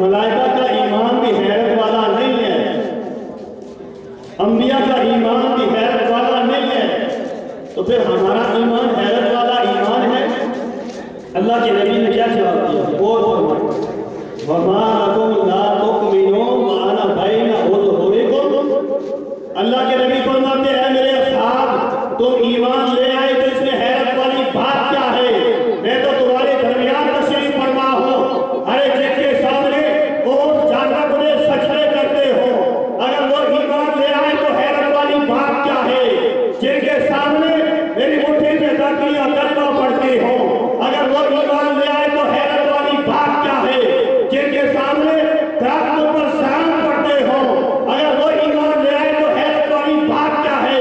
मलाइका का ईमान भी हैरत वाला नहीं है, अंबिया का ईमान भी हैरत वाला नहीं है, तो फिर हमारा ईमान हैरत वाला ईमान है। अल्लाह के नबी ने क्या जवाब दिया? और अल्लाह के नबी फरमाते हैं मेरे असहाब, तुम ईमान ले आए तो इसमें हैरत वाली बात क्या है? मैं तो तुम्हारे दरमियान तशरीफ फरमा हूँ। अरे जिनके सामने और जाना बड़े सजदे करते हो, अगर वो ईमान ले आए तो हैरत वाली बात क्या है? जिनके सामने मेरी मुट्ठी में दाखिया कलमा पढ़ते हो, अगर वो ईमान ले आए तो हैरत वाली बात क्या है? जिनके सामने दरख्तों पर सलाम पढ़ते हो, अगर वो ईमान ले आए तो हैरत वाली बात क्या है?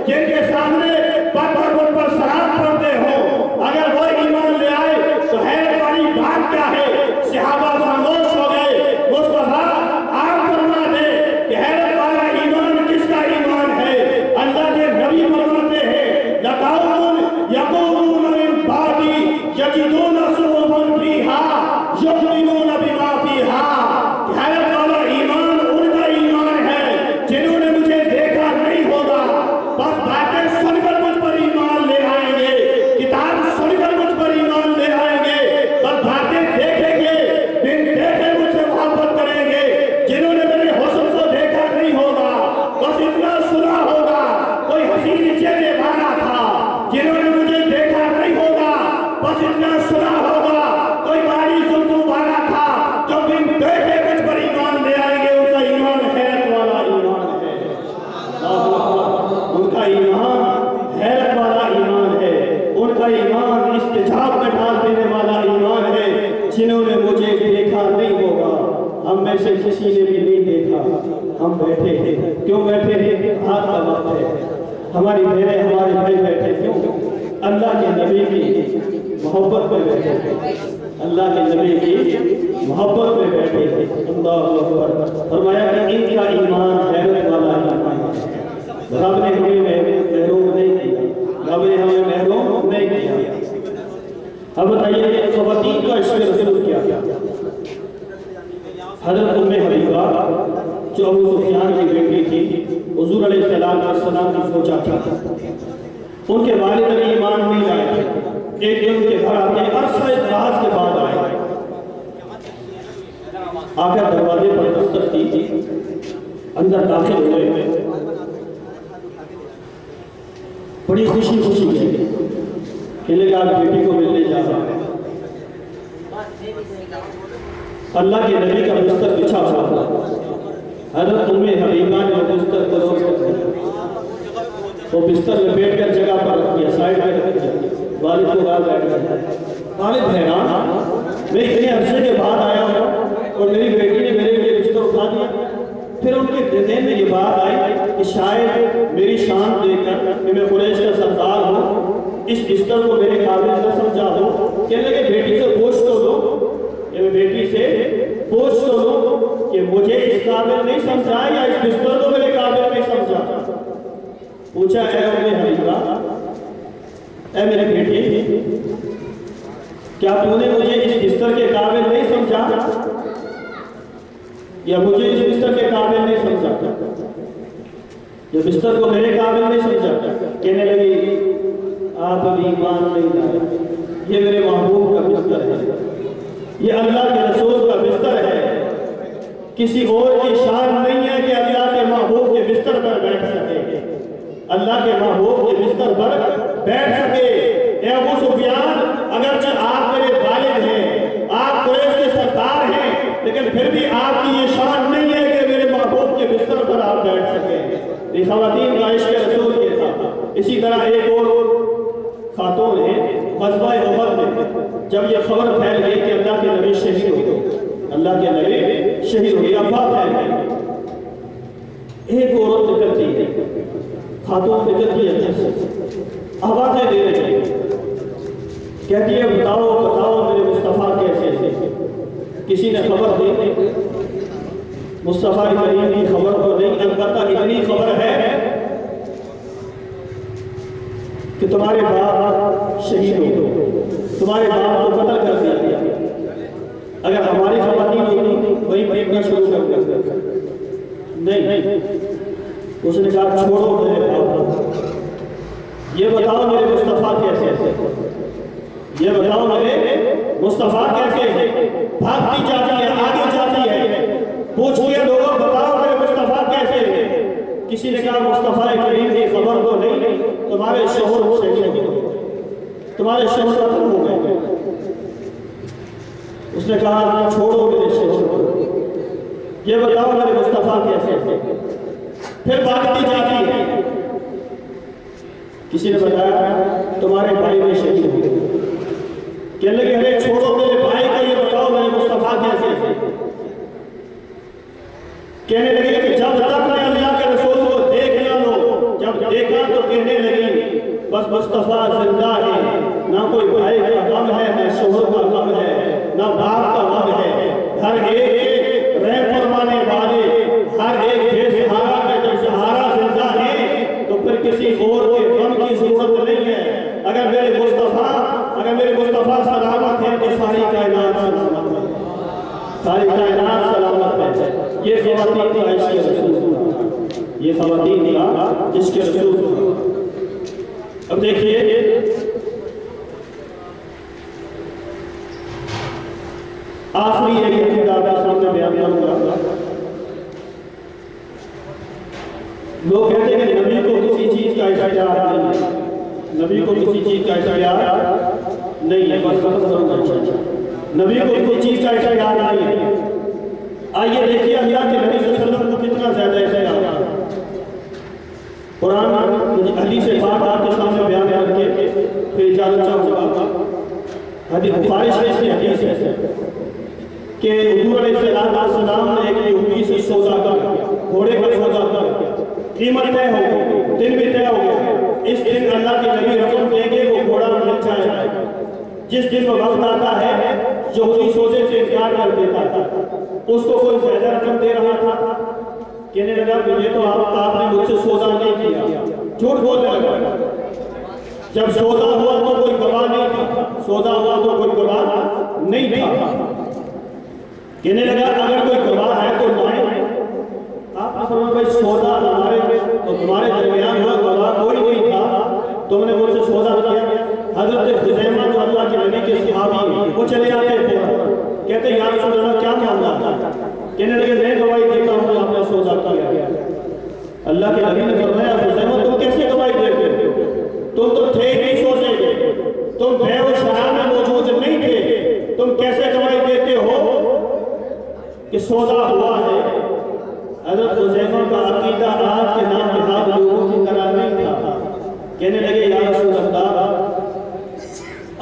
जिनके सामने पत्थर पर सलाम पढ़ते हो, अगर वो ईमान ले आए तो हैरत वाली बात क्या है? सहाबा खामोश हो गए। मुस्तफा आप फरमा दे कि हैरत वाला ईमान किसका ईमान है? अल्लाह के नबी फरमाते हैं लकाउन यक़ूलून मिन बादी यजिदून सुहुफन फीहा युमिनून बिमा फीहा। हैरत वाला ईमान उनका ईमान है जिन्होंने मुझे देखा नहीं होगा, बस बातें सुनकर मुझ पर ईमान ले आएंगे, किताब सुनकर मुझ पर ईमान ले आएंगे, बस बातें देखेंगे, बिन देखे मुझसे मोहब्बत करेंगे। जिन्होंने मेरे हुस्न को देखा नहीं होगा, बस इतना सुना होगा कोई हसीन चेहरे वाला था। जिन्होंने मुझे देखा नहीं होगा, बस इतना सुना होगा कोई बारी जुल्फों वाला था, जो बिन देखे मुझ पर ईमान ले आएंगे। उनका ईमान हैरत वाला ईमान है। उनका ईमान हैरत वाला ईमान है। उनका ईमान इस्तिजाब में डाल देने वाला ईमान है। जिन्होंने मुझे देखा नहीं होगा, हम में से किसी ने भी नहीं देखा, हम बैठे हैं। क्यों बैठे हैं? हाथ का वक्त है, हमारी बहनें हमारे भाई बैठे। क्यों? अल्लाह के नबी की मोहब्बत में बैठे हैं, अल्लाह के नबी की मोहब्बत में बैठे हैं। अल्लाह अकबर। फरमाया कि इनका ईमान हैरत वाला ईमान है। रब ने हमें महरूम नहीं किया, रब ने हमें महरूम नहीं किया। अब बताइए ख़वातीन का इश्क़ रसूल क्या? हज़रत उम्मे हबीबा जो अबू सुफियान की बेटी थी, हुज़ूर अलैहिस्सलाम की सोचा था, उनके वालिद अभी ईमान नहीं लाए थे। एक दिन उनके घर आते अरसा इतिहास के बाद आए, आकर दरवाजे पर दस्तक की, अंदर दाखिल हुए, बड़ी खुशी खुशी गई, कहने लगा बेटी को मिलने जा रहा है। अल्लाह के नबी का बिस्तर बिछा हुआ था। हज़रत उम्मे हबीबा ने बिस्तर को वो बिस्तर लपेट कर जगह पर रख दिया, साइड में रख दिया। वालिद को बाहर बैठ गया। वालिद हैरान, मैं इतने अरसे के बाद आया हूँ और मेरी बेटी ने मेरे लिए बिस्तर उठा दिया। फिर उनके दिल में ये बात आई कि शायद मेरी शान देखकर कि मैं कुरैश का सरदार हूँ, इस बिस्तर को मेरे काबिल न समझा हो। कहने लगे बेटी से पूछ तो लो, मैं बेटी से पूछ तो लो कि मुझे इस काबिल नहीं समझा या इस बिस्तर को मेरे काबिल नहीं समझा। पूछा है उम्मे हबीबा, ऐ मेरी बेटी, क्या तूने मुझे इस बिस्तर के काबिल नहीं समझा या मुझे इस बिस्तर के काबिल नहीं समझा? ये बिस्तर को मेरे काबिल नहीं समझा। कहने लगी आप अभी ईमान नहीं लाए, ये मेरे महबूब का बिस्तर है, ये अल्लाह के रसूल का बिस्तर है। किसी और की शान नहीं है कि अल्लाह के महबूब के बिस्तर पर बैठ सके, अल्लाह के महबूब के बिस्तर पर बैठ सके। ए अबू सुफियान, अगरचे आप मेरे वालिद हैं, आप कुरैश के सरदार हैं, लेकिन फिर भी आपकी ये शान नहीं है कि मेरे महबूब के बिस्तर पर आप बैठ सके। ये ख़वातीन का इश्क़ रसूल के साथ। इसी तरह एक और खातून है, ग़ज़वा उहद में जब ये खबर फैल गई कि अल्लाह के नबी शहीद हो गए, अल्लाह के नबी शहीद हो गए, अफवाह फैल गई। एक औरत निकलती है, खातून निकलती है, आवाज़ें दे रही है, कहती है बताओ बताओ मेरे मुस्तफ़ा कैसे? किसी ने खबर दी? मुस्तफ़ा करीम की खबर तो नहीं, अलबत्ता इतनी खबर है कि तुम्हारे बाप शहीद हो गए, तुम्हारे बाप को कत्ल कर दिया। अगर हमारी ख़वातीन होती, वो खरीदना शुरू कर दिया। नहीं, उसने कहा छोड़ो मेरे भाव, ये बताओ मेरे मुस्तफा कैसे, ये बताओ मेरे मुस्तफा कैसे। भागती जाती है, आगे जाती है, पूछ लिया लोगों बताओ मेरे मुस्तफा कैसे। किसी ने कहा मुस्तफा करीम की खबर तो नहीं, तुम्हारे शोहर हो गए, तुम्हारे शोहर खत्म हो गए। उसने कहा छोड़ो मेरे शोहर को, ये बताओ मेरे मुस्तफा कैसे। फिर भागती जाती है, किसी ने बताया तुम्हारे भाई में शहीद हो गए। कहने लगे अरे छोड़ो मेरे भाई का, ये बताओ मेरे मुस्तफा कैसे। कहने लगे कि जब तक मैं अल्लाह के रसूल को देख ना लो, जब देखा तो कहने लगी बस मुस्तफा जिंदा है, ना कोई भाई का गम है, ना शोहर का गम है, ना बाप का गम है। हर एक रहम फरमाने वाले, हर एक बेसहारा का जब सहारा जिंदा है तो फिर किसी और के गम की जरूरत नहीं है। अगर मेरे मुस्तफा सलामत है तो सारी कायनात सलामत है, सारी कायनात सलामत है। ये ख़वातीन का इश्क़ रसूल, ये ख़वातीन का इश्क़ रसूल। अब देखिए आखिरी एक अक़ीदा आपके सामने बयान करूंगा। लोग कहते हैं कि नबी को किसी चीज का इख्तियार नहीं है, नबी को किसी चीज का इख्तियार नहीं है, बस नबी को किसी चीज का इख्तियार नहीं है। आइए देखिए अल्लाह के नबी सल्लल्लाहु अलैहि वसल्लम को कितना ज्यादा इख्तियार। कुरान हदीस पाक आपके सामने बयान करके फिर इजाजत चाहूंगा। हदीस बुखारी शरीफ की हदीस है कि हुजूर अलैहिस्सलाम ने एक यहूदी से सौदा कर, घोड़े का सौदा कर, कीमत तय हो गई, दिन भी तय हो गया। इस दिन अल्लाह के नबी रकम देंगे, वो घोड़ा मिल जाएगा। जिस दिन वो वक्त आता है यहूदी सौदे से इनकार कर देता था, उसको कोई ज्यादा रकम दे रहा था, कहने लगा मुझे तो आपने मुझसे सौदा नहीं किया, झूठ बोलने लगा। जब सौदा हुआ तो कोई गवाह नहीं था, सौदा हुआ तो कोई गवाह नहीं था। कहने लगा अगर कोई गवाह है तो लाए। आप भाई सौदा हमारे और तुम्हारे दरमियान हुआ, गवाह कोई नहीं था, तुमने मुझसे सौदा किया। हजरत हुज़ैमा जो अल्लाह के नबी के सहाबी हैं, वो चले आते थे, कहते या रसूल अल्लाह क्या मामला था। कहने लगे मैं गवाही देता हूँ आपने सौदा किया। अल्लाह के नबी ने फरमाया हुज़ैमा तुम कैसे गवाही देते हो, तुम तो थे ही सौदे के, तुम बैअ व शरा में मौजूद नहीं थे, तुम कैसे गवाही देते हो कि सौदा हुआ है। हज़रत हुज़ैमा का अकीदा आज के नाम निहाद लोगों की तरह नहीं था। कहने लगे या रसूल अल्लाह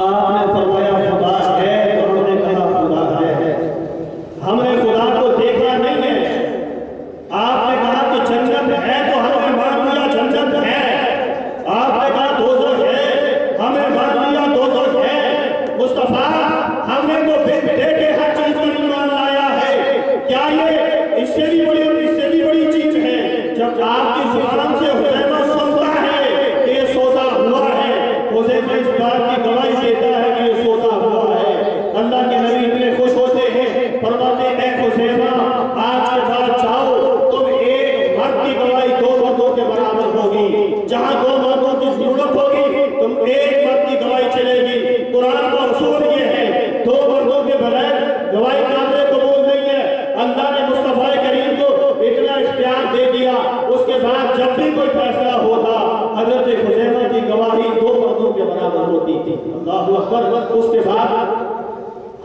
आपने फरमाया खुदा है तो हमने कहा खुदा है, हमने खुदा को देखा नहीं है। आपने कहा कि जन्नत है तो हमने मान लिया जन्नत है, आपने कहा दोज़ख है, हमने मान लिया दोज़ख है। मुस्तफा हमने तो देखे हर चीज पर ईमान लाया है, क्या ये इससे भी बड़ी चीज है जब आपकी जुबान से हुज़ैमा सुनता है कि ये सौदा हुआ है, हुज़ैमा इस बात की गवाही देता है कि ये सौदा हुआ है। अल्लाह के नबी इतने खुश होते हैं, फरमाते हैं हुज़ैमा आज के बाद जाओ, तुम एक मर्द की गवाही दो मर्दों के बराबर होगी, जहां दो मर्दों की जरूरत होगी तुम एक मर्द की गवाही चलेगी। कुरान का उसूल ये है दो मर्दों के बगैर गवाही काबिल कबूल नहीं है। अल्लाह ने मुस्तफा करीम को इतना इख्तियार दे दिया, उसके बाद जब भी कोई फैसला होता हजरत हुज़ैमा की गवाही दो मर्दों के बराबर होती थी। अल्लाहु अकबर। उसके बाद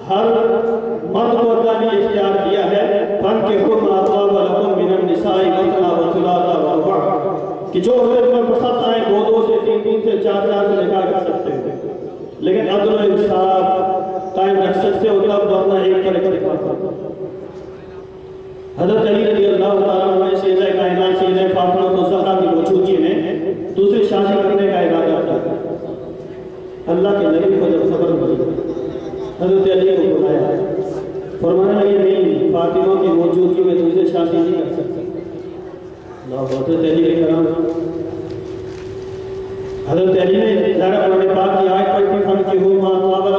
हर मर्द को अल्लाह ने इख्तियार दिया है फन्किहू मा ताबा लकुम मिनन निसाई मथना व थुलाथा व रुबा, कि जो हजरत में पसंद आए दो से तीन से चार से निकाह कर सकते हैं, लेकिन अदल व इंसाफ कायम रख सकते हो तब वरना एक पर इत्तेफाक। हजरत अली रज़ी अल्लाह तआला अन्हु सैयदा कायनात सैयदा फातिमा ज़हरा की मौजूदगी में दूसरी शादी करने का इरादा था। अल्लाह के नबी को जब खबर मिली हजरत अली को बुलाया, फरमाने लगे नहीं फातिमा की मौजूदगी में दूसरी शादी नहीं कर सकते। हजरत अली के कराम हजरत अली ने ज़रा कुरान पाक की आयत पढ़ी फन्किहू मा ताबा